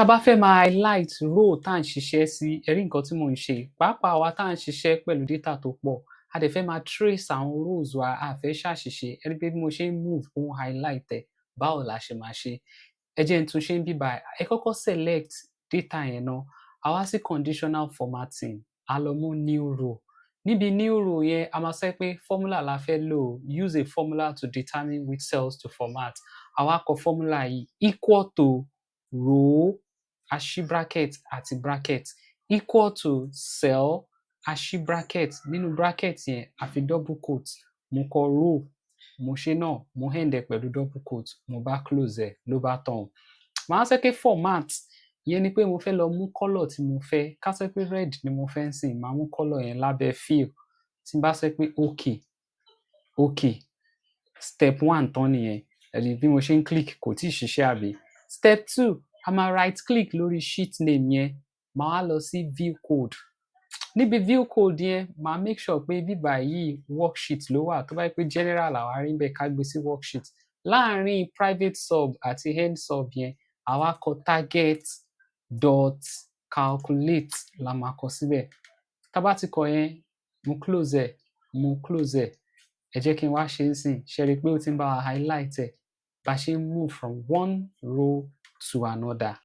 Tá bá fẹ́ máa highlight row tá à ń ṣiṣẹ́ sí, ẹ rí nǹkan tí mò ń ṣe. Pàápàá àwa tá à ń ṣiṣẹ́ pẹ̀lú data tó pọ̀, a dẹ̀ fẹ́ máa trace àwọn rows wa, a fẹ́ ṣàṣìṣe. Ẹ rí pé bí mo ṣe ń move ó ń highlight ẹ̀. Báwo la ṣe máa ṣe? Ẹ jẹ́ n tún ṣe níbí báyìí. Ẹ kọ́kọ́ select data yẹn ná. A wá sí conditional formatting. A lọ mú new row. Níbi new row yẹn, a máa sọ pé formula la fẹ́ lò. Use a formula to determine which cells to format. A wá kọ formula yìí equal to row a ṣí bracket àti bracket equal to cell a ṣí bracket. Nínú bracket yẹn, a fi double quote. Mo kọ row, mo ṣe náà, mo end ẹ̀ pẹ̀lú double quote, mo bá close ẹ̀, ló bá tán. Màá sọ pé format, ìyẹn ni pé mo fẹ́ lọ mú colour tí mo fẹ́. Ká sọ pé red ni mo fẹ́ ń sìn, màá mú colour yẹn lábẹ́ fill. Tí n bá sọ pé okay, step 1 tán nìyẹn. Ẹ rí bí mo ṣe ń click kò tíì ṣiṣẹ́ àbí? Step 2, a máa right click lórí sheet name yẹn. Màá wá lọ sí view code. Níbi view code yẹn, màá make sure pé ibí báyìí worksheet ló wà. Tó bá jẹ́ pé general làwa rí ńbẹ̀, ká gbé sí worksheet. Láàárín private sub àti end sub yẹn, a wá kọ target dot calculate la máa kọ síbẹ̀. Tá bá ti kọ yẹn, mo close ẹ̀. Ẹ jẹ́ kí n wá ṣe é ńsìn. Ṣé ẹ rí pé ó ti ń bá wa highlight ẹ̀ bá ṣe ń move from one row to another.